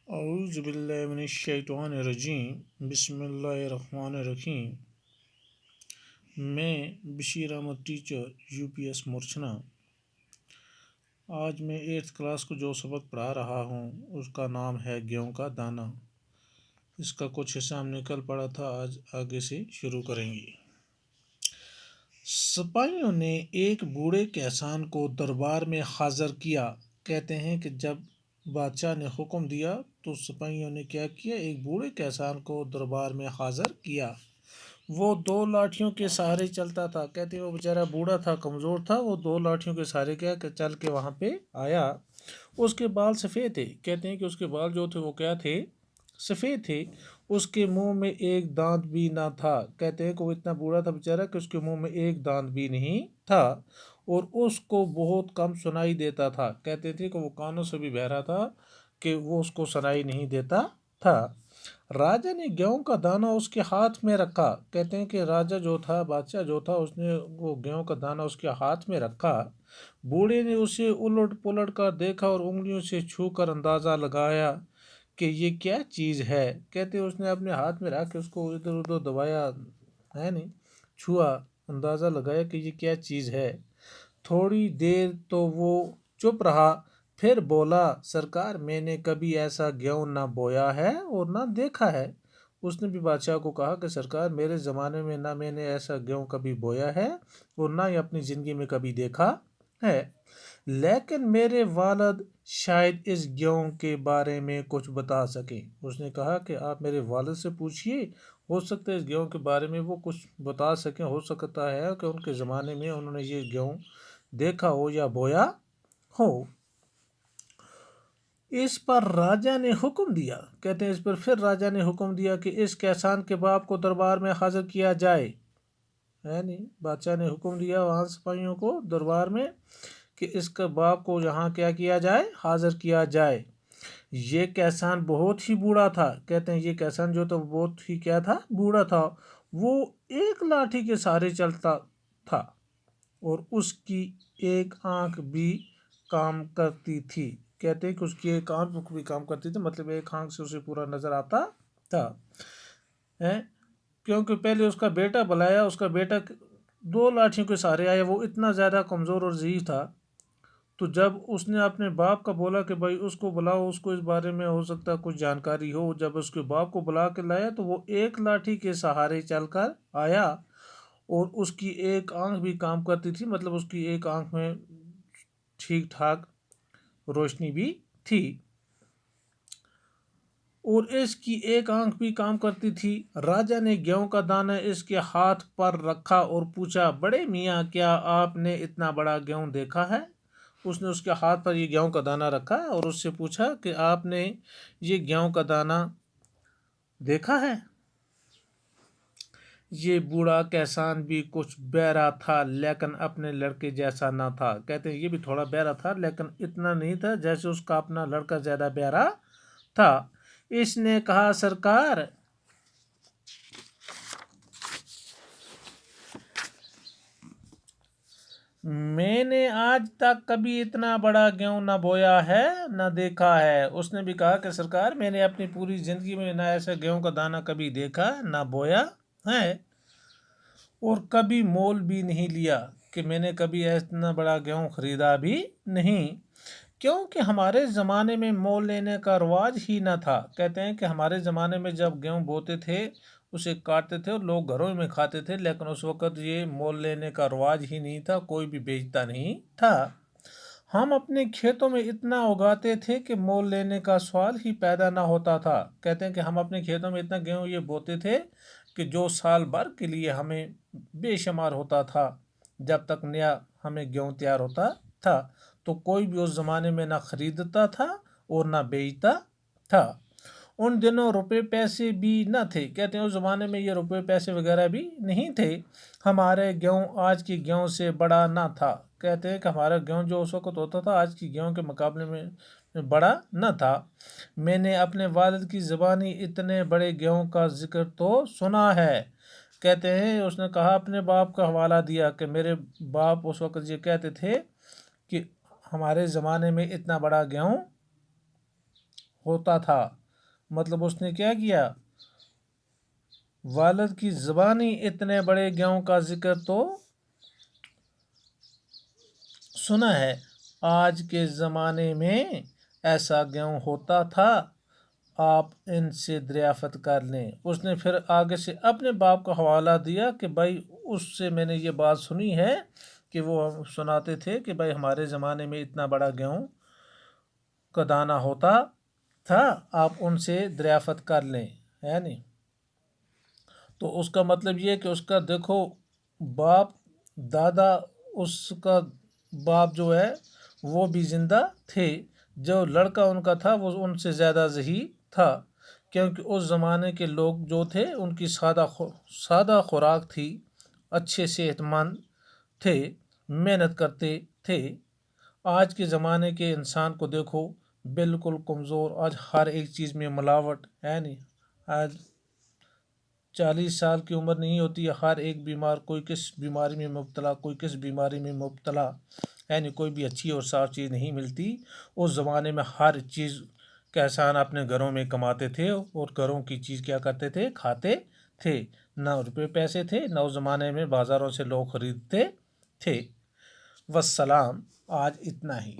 اعوذ باللہ من الشیطان الرجیم بسم اللہ الرحمن الرحیم۔ میں بشیر احمد ٹیچر UPS مورچھنا۔ آج میں 8th کلاس کو جو سبق پڑھا رہا ہوں اس کا نام ہے گیہوں کا دانہ۔ اس کا کچھ حصہ ہم نے کل پڑھا تھا، آج آگے سے شروع کریں گے۔ سپاہیوں نے ایک بوڑھے کسان کو دربار میں حاضر کیا۔ کہتے ہیں کہ جب بادشاہ نے حکم دیا تو سپاہیوں نے کیا کیا، ایک بوڑھے کسان کو دربار میں حاضر کیا۔ وہ 2 لاٹھیوں کے سہارے چلتا تھا۔ کہتے ہیں وہ بیچارہ بوڑھا تھا، کمزور تھا، وہ 2 لاٹھیوں کے سہارے کیا کہ چل کے وہاں پہ آیا۔ اس کے بال سفید تھے۔ کہتے ہیں کہ اس کے بال جو تھے وہ کیا تھے؟ سفید تھے۔ اس کے منہ میں ایک دانت بھی نہ تھا۔ کہتے ہیں کہ وہ اتنا بوڑھا تھا بیچارہ کہ اس کے منہ میں ایک دانت بھی نہیں تھا، اور اس کو بہت کم سنائی دیتا تھا۔ کہتے تھے کہ وہ کانوں سے بھی بہرا تھا کہ وہ اس کو سنائی نہیں دیتا تھا۔ راجا نے گیہوں کا دانہ اس کے ہاتھ میں رکھا۔ کہتے ہیں کہ راجا جو تھا، بادشاہ جو تھا، اس نے وہ گیہوں کا دانہ اس کے ہاتھ میں رکھا۔ بوڑھے نے اسے الٹ پلٹ کر دیکھا اور انگلیوں سے چھو کر اندازہ لگایا کہ یہ کیا چیز ہے۔ کہتے ہیں اس نے اپنے ہاتھ میں رکھ کے اس کو ادھر ادھر دبایا، ہے نہیں، چھوا، اندازہ لگایا کہ یہ کیا چیز ہے۔ تھوڑی دیر تو وہ چپ رہا، پھر بولا، سرکار میں نے کبھی ایسا گیہوں نہ بویا ہے اور نہ دیکھا ہے۔ اس نے بھی بادشاہ کو کہا کہ سرکار میرے زمانے میں نہ میں نے ایسا گیہوں کبھی بویا ہے اور نہ ہی اپنی زندگی میں کبھی دیکھا ہے، لیکن میرے والد شاید اس گیہوں کے بارے میں کچھ بتا سکیں۔ اس نے کہا کہ آپ میرے والد سے پوچھئے، ہو سکتا ہے اس گیہوں کے بارے میں وہ کچھ بتا سکیں، ہو سکتا ہے کہ ان کے زمانے میں انہوں نے یہ گیہوں دیکھا ہو یا بویا ہو۔ اس پر راجا نے حکم دیا۔ کہتے ہیں اس پر پھر راجا نے حکم دیا کہ اس کسان کے باپ کو دربار میں حاضر کیا جائے۔ یعنی بادشاہ نے حکم دیا وہاں سپاہیوں کو دربار میں کہ اس کے باپ کو یہاں کیا جائے، حاضر کیا جائے۔ یہ کسان بہت ہی بوڑھا تھا۔ کہتے ہیں یہ کسان جو تھا بہت ہی کیا تھا؟ بوڑھا تھا۔ وہ ایک لاٹھی کے سہارے چلتا تھا اور اس کی ایک آنکھ بھی کام کرتی تھی۔ کہتے ہیں کہ اس کی ایک آنکھ بھی کام کرتی تھی، مطلب ایک آنکھ سے اسے پورا نظر آتا تھا۔ کیونکہ پہلے اس کا بیٹا بلایا، اس کا بیٹا 2 لاٹھیوں کے سہارے آیا، وہ اتنا زیادہ کمزور اور ضعیف تھا۔ تو جب اس نے اپنے باپ کا بولا کہ بھائی اس کو بلاؤ، اس کو اس بارے میں ہو سکتا ہے کچھ جانکاری ہو، جب اس کے باپ کو بلا کے لایا تو وہ ایک لاٹھی کے سہارے چل کر آیا اور اس کی ایک آنکھ بھی کام کرتی تھی، مطلب اس کی ایک آنکھ میں ٹھیک ٹھاک روشنی بھی تھی اور اس کی ایک آنکھ بھی کام کرتی تھی۔ راجا نے گیہوں کا دانہ اس کے ہاتھ پر رکھا اور پوچھا، بڑے میاں کیا آپ نے اتنا بڑا گیہوں دیکھا ہے؟ اس نے اس کے ہاتھ پر یہ گیہوں کا دانہ رکھا اور اس سے پوچھا کہ آپ نے یہ گیہوں کا دانہ دیکھا ہے؟ یہ بوڑھا کسان بھی کچھ بہرا تھا لیکن اپنے لڑکے جیسا نہ تھا۔ کہتے ہیں یہ بھی تھوڑا بہرا تھا لیکن اتنا نہیں تھا جیسے اس کا اپنا لڑکا زیادہ بہرا تھا۔ اس نے کہا، سرکار میں نے آج تک کبھی اتنا بڑا گیہوں نہ بویا ہے نہ دیکھا ہے۔ اس نے بھی کہا کہ سرکار میں نے اپنی پوری زندگی میں نہ ایسا گیہوں کا دانہ کبھی دیکھا نہ بویا ہے اور کبھی مول بھی نہیں لیا، کہ میں نے کبھی اتنا بڑا گیہوں خریدا بھی نہیں، کیونکہ ہمارے زمانے میں مول لینے کا رواج ہی نہ تھا۔ کہتے ہیں کہ ہمارے زمانے میں جب گیہوں بوتے تھے اسے کاٹتے تھے اور لوگ گھروں میں کھاتے تھے، لیکن اس وقت یہ مول لینے کا رواج ہی نہیں تھا، کوئی بھی بیچتا نہیں تھا۔ ہم اپنے کھیتوں میں اتنا اگاتے تھے کہ مول لینے کا سوال ہی پیدا نہ ہوتا تھا۔ کہتے ہیں کہ ہم اپنے کھیتوں میں اتنا گیہوں یہ بوتے تھے کہ جو سال بھر کے لیے ہمیں بے شمار ہوتا تھا، جب تک نیا ہمیں گیہوں تیار ہوتا تھا تو کوئی بھی اس زمانے میں نہ خریدتا تھا اور نہ بیچتا تھا۔ ان دنوں روپے پیسے بھی نہ تھے۔ کہتے ہیں اس زمانے میں یہ روپے پیسے وغیرہ بھی نہیں تھے۔ ہمارے گیہوں آج کی گیہوں سے بڑا نہ تھا۔ کہتے ہیں کہ ہمارا گیہوں جو اس وقت ہوتا تھا آج کی گیہوں کے مقابلے میں بڑا نہ تھا۔ میں نے اپنے والد کی زبانی اتنے بڑے گیہوں کا ذکر تو سنا ہے۔ کہتے ہیں اس نے کہا، اپنے باپ کا حوالہ دیا کہ میرے باپ اس وقت یہ کہتے تھے کہ ہمارے زمانے میں اتنا بڑا گیہوں ہوتا تھا، مطلب اس نے کیا کیا، والد کی زبانی اتنے بڑے گیہوں کا ذکر تو سنا ہے، آج کے زمانے میں ایسا گیہوں ہوتا تھا، آپ ان سے دریافت کر لیں۔ اس نے پھر آگے سے اپنے باپ کا حوالہ دیا کہ بھائی اس سے میں نے یہ بات سنی ہے کہ وہ سناتے تھے کہ بھائی ہمارے زمانے میں اتنا بڑا گیہوں کا دانہ ہوتا تھا، آپ ان سے دریافت کر لیں، ہے نہیں۔ تو اس کا مطلب یہ کہ اس کا دیکھو باپ دادا، اس کا باپ جو ہے وہ بھی زندہ تھے، جو لڑکا ان کا تھا وہ ان سے زیادہ ذہین تھا، کیونکہ اس زمانے کے لوگ جو تھے ان کی سادہ خوراک تھی، اچھے صحت مند تھے، محنت کرتے تھے۔ آج کے زمانے کے انسان کو دیکھو بالکل کمزور، آج ہر ایک چیز میں ملاوٹ ہے نہیں، آج 40 سال کی عمر نہیں ہوتی، ہر ایک بیمار، کوئی کس بیماری میں مبتلا، کوئی کس بیماری میں مبتلا، یعنی کوئی بھی اچھی اور صاف چیز نہیں ملتی۔ اس زمانے میں ہر چیز کسان اپنے گھروں میں کماتے تھے اور گھروں کی چیز کیا کرتے تھے، کھاتے تھے، نہ روپے پیسے تھے، نہ اس زمانے میں بازاروں سے لوگ خریدتے تھے۔ والسلام، آج اتنا ہی۔